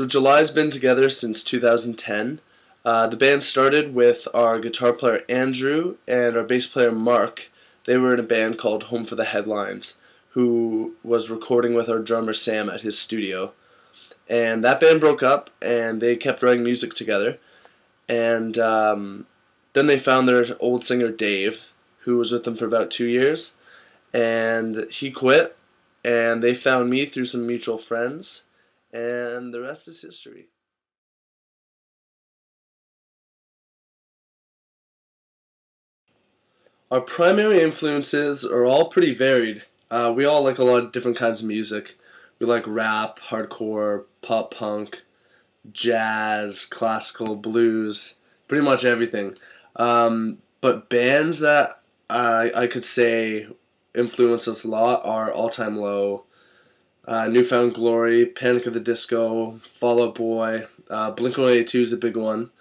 So July's been together since 2010. The band started with our guitar player Andrew and our bass player Mark. They were in a band called Home for the Headlines, who was recording with our drummer Sam at his studio. And that band broke up, and they kept writing music together. And then they found their old singer Dave, who was with them for about 2 years. And he quit, and they found me through some mutual friends. And the rest is history. Our primary influences are all pretty varied. We all like a lot of different kinds of music. We like rap, hardcore, pop punk, jazz, classical, blues, pretty much everything. But bands that I could say influence us a lot are All Time Low, New Found Glory, Panic at the Disco, Fall Out Boy, Blink-182 is a big one.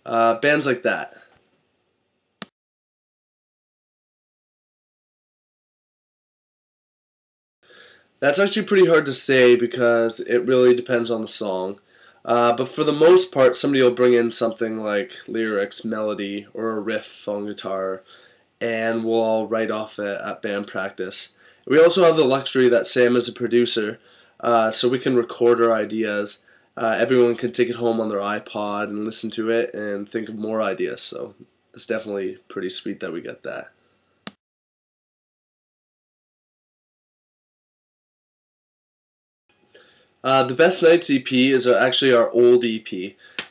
Bands like that. That's actually pretty hard to say because it really depends on the song. But for the most part, somebody will bring in something like lyrics, melody, or a riff on guitar, and we'll all write off it at band practice. We also have the luxury that Sam is a producer, so we can record our ideas. Everyone can take it home on their iPod and listen to it and think of more ideas, so it's definitely pretty sweet that we get that. The Best Nights EP is actually our old EP,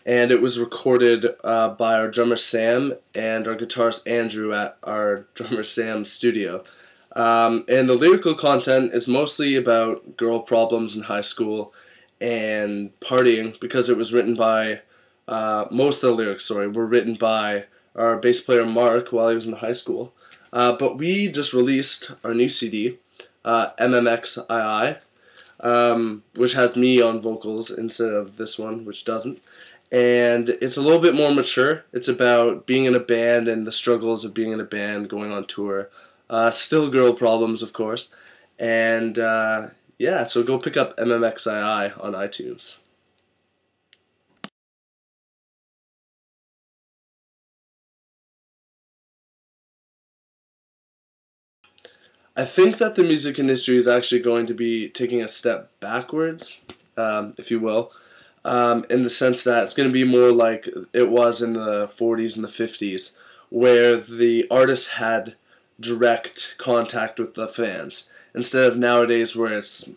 and it was recorded by our drummer Sam and our guitarist Andrew at our drummer Sam's studio. And the lyrical content is mostly about girl problems in high school and partying, because it was written by, most of the lyrics, were written by our bass player Mark while he was in high school. But we just released our new CD, MMXII. Which has me on vocals instead of this one, which doesn't. And it's a little bit more mature. It's about being in a band and the struggles of being in a band, going on tour. Still girl problems, of course. And yeah, so go pick up MMXII on iTunes. I think that the music industry is actually going to be taking a step backwards, if you will, in the sense that it's going to be more like it was in the 40s and the 50s, where the artists had direct contact with the fans, instead of nowadays where it's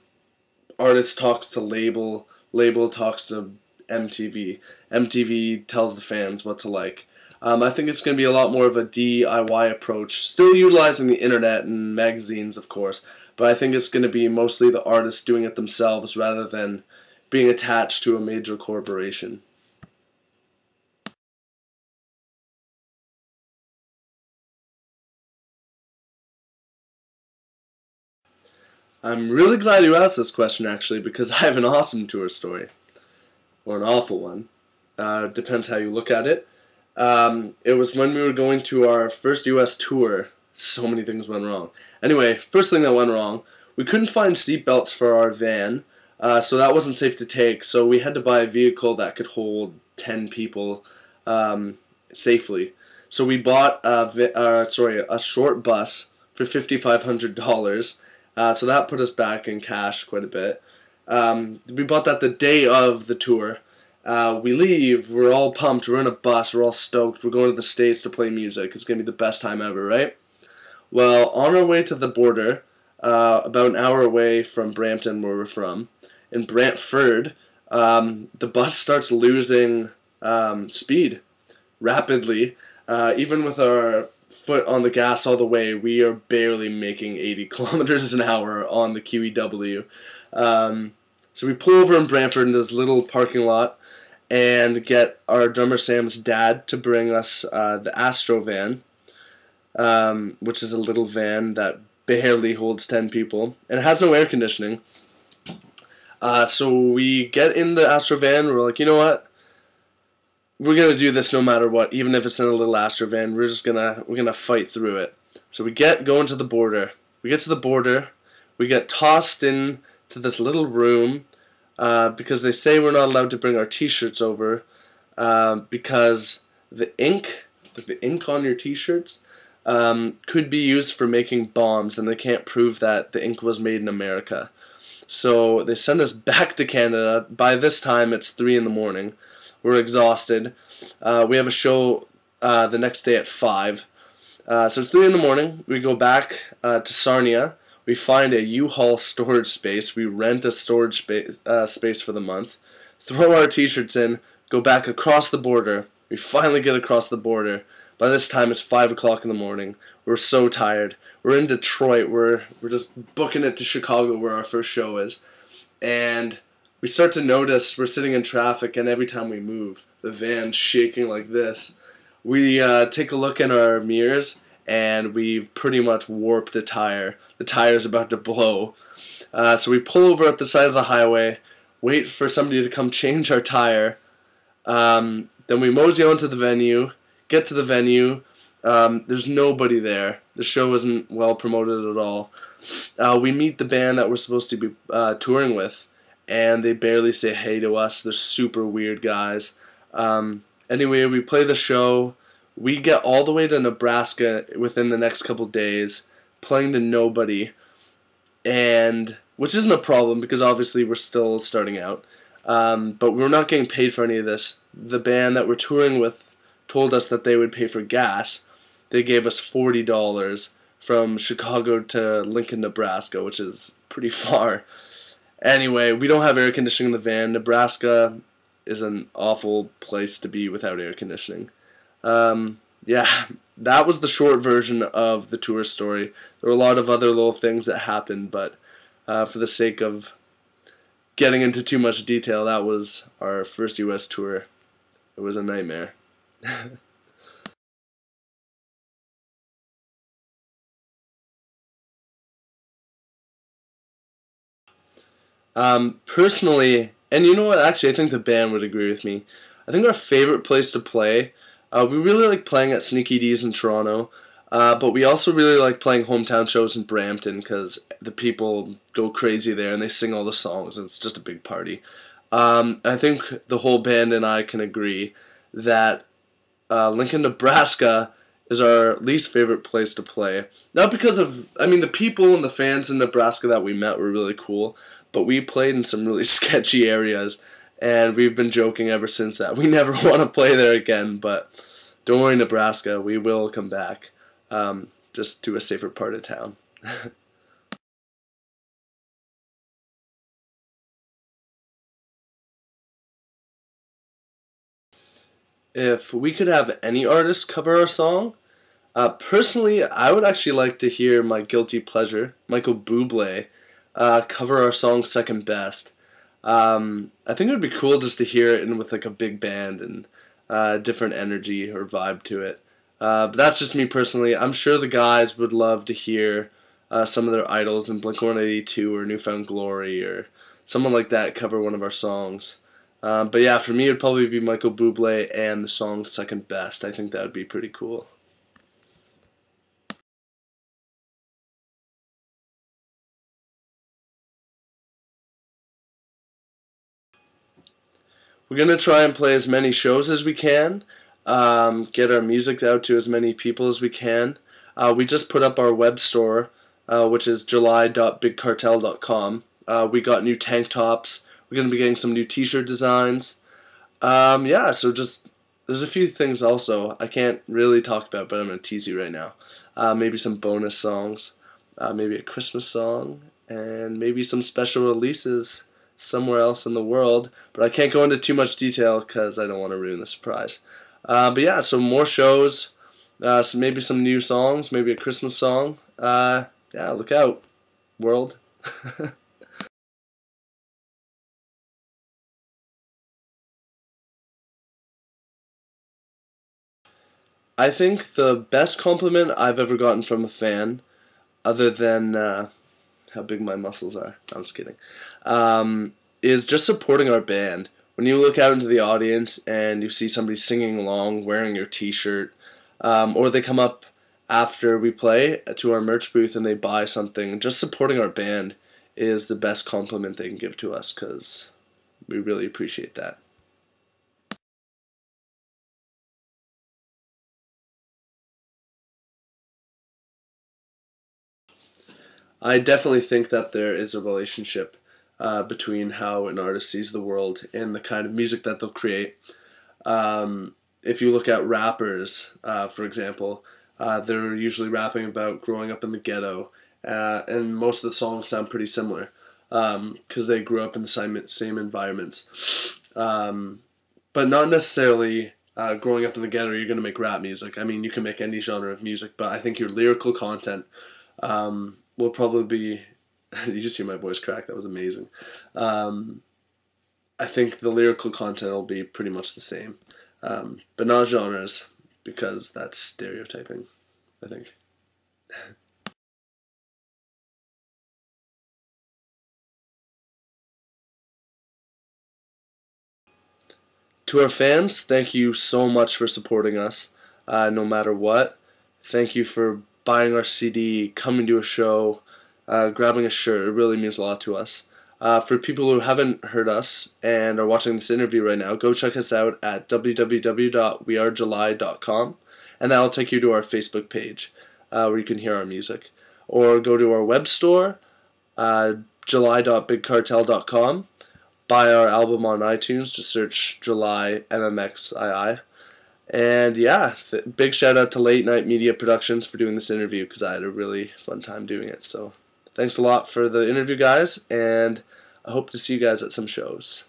artist talks to label, label talks to MTV, MTV tells the fans what to like. I think it's going to be a lot more of a DIY approach, still utilizing the internet and magazines, of course, but I think it's going to be mostly the artists doing it themselves rather than being attached to a major corporation. I'm really glad you asked this question, actually, because I have an awesome tour story. Or an awful one. Depends how you look at it. It was when we were going to our first US tour. So many things went wrong. Anyway, first thing that went wrong, we couldn't find seatbelts for our van, so that wasn't safe to take, so we had to buy a vehicle that could hold 10 people safely. So we bought a short bus for $5,500, so that put us back in cash quite a bit. We bought that the day of the tour. We leave, we're all pumped, we're in a bus, we're all stoked, we're going to the States to play music, it's going to be the best time ever, right? Well, on our way to the border, about an hour away from Brampton, where we're from, in Brantford, the bus starts losing speed rapidly. Even with our foot on the gas all the way, we are barely making 80 kilometers an hour on the QEW. So we pull over in Brantford in this little parking lot and get our drummer Sam's dad to bring us the Astro van, which is a little van that barely holds 10 people, and it has no air conditioning. So we get in the Astro van, we're like, you know what? We're gonna do this no matter what, even if it's in a little Astro van. We're gonna fight through it. So we get going to the border. We get to the border. We get tossed in to this little room. because they say we're not allowed to bring our t-shirts over because the ink on your t-shirts could be used for making bombs, and they can't prove that the ink was made in America. So they send us back to Canada. By this time, it's 3 in the morning. We're exhausted. We have a show the next day at 5. So it's 3 in the morning. We go back to Sarnia. We find a U-Haul storage space. We rent a storage space for the month. Throw our t-shirts in. Go back across the border. We finally get across the border. By this time, it's 5 o'clock in the morning. We're so tired. We're in Detroit. We're just booking it to Chicago where our first show is. And we start to notice we're sitting in traffic, and every time we move, the van's shaking like this. We take a look in our mirrors, and we've pretty much warped a tire. The tire's about to blow. So we pull over at the side of the highway, wait for somebody to come change our tire. Then we mosey onto the venue, get to the venue. There's nobody there. The show isn't well promoted at all. We meet the band that we're supposed to be touring with, and they barely say hey to us. They're super weird guys. Anyway, we play the show. We get all the way to Nebraska within the next couple days, playing to nobody, and which isn't a problem because obviously we're still starting out. But we're not getting paid for any of this. The band that we're touring with told us that they would pay for gas. They gave us $40 from Chicago to Lincoln, Nebraska, which is pretty far. Anyway, we don't have air conditioning in the van. Nebraska is an awful place to be without air conditioning. Yeah, that was the short version of the tour story. There were a lot of other little things that happened, but for the sake of getting into too much detail, that was our first U.S. tour. It was a nightmare. Personally, and you know what, actually I think the band would agree with me, I think our favorite place to play, we really like playing at Sneaky D's in Toronto, but we also really like playing hometown shows in Brampton because the people go crazy there and they sing all the songs. It's just a big party. I think the whole band and I can agree that Lincoln, Nebraska is our least favorite place to play. Not because of, I mean, the people and the fans in Nebraska that we met were really cool, but we played in some really sketchy areas, and we've been joking ever since that we never want to play there again. But don't worry, Nebraska, we will come back, just to a safer part of town. If we could have any artist cover our song, personally, I would actually like to hear my guilty pleasure, Michael Bublé, cover our song Second Best. I think it would be cool just to hear it in with like a big band and different energy or vibe to it. But that's just me personally. I'm sure the guys would love to hear some of their idols in Blink-182 or New Found Glory or someone like that cover one of our songs. But yeah, for me it would probably be Michael Bublé and the song Second Best. I think that would be pretty cool. We're going to try and play as many shows as we can, get our music out to as many people as we can. We just put up our web store, which is july.bigcartel.com. We got new tank tops. We're going to be getting some new t-shirt designs. Yeah, so just, there's a few things also I can't really talk about, but I'm going to tease you right now. Maybe some bonus songs, maybe a Christmas song, and maybe some special releases somewhere else in the world, but I can't go into too much detail because I don't want to ruin the surprise. But yeah, so more shows, so maybe some new songs, maybe a Christmas song. Yeah, look out, world. I think the best compliment I've ever gotten from a fan, other than how big my muscles are, I'm just kidding, is just supporting our band. When you look out into the audience and you see somebody singing along, wearing your t-shirt, or they come up after we play to our merch booth and they buy something, just supporting our band is the best compliment they can give to us, because we really appreciate that. I definitely think that there is a relationship between how an artist sees the world and the kind of music that they'll create. If you look at rappers, for example, they're usually rapping about growing up in the ghetto, and most of the songs sound pretty similar because they grew up in the same environments. But not necessarily growing up in the ghetto, you're going to make rap music. I mean, you can make any genre of music, but I think your lyrical content will probably be. You just hear my voice crack. That was amazing. I think the lyrical content will be pretty much the same, but not genres, because that's stereotyping, I think. To our fans, thank you so much for supporting us, no matter what. Thank you for buying our CD, coming to a show, grabbing a shirt. It really means a lot to us. For people who haven't heard us and are watching this interview right now, go check us out at www.wearejuly.com, and that'll take you to our Facebook page where you can hear our music. Or go to our web store, july.bigcartel.com. Buy our album on iTunes. Just search July MMXII. And yeah, big shout out to Late Night Media Productions for doing this interview, because I had a really fun time doing it. So thanks a lot for the interview, guys, and I hope to see you guys at some shows.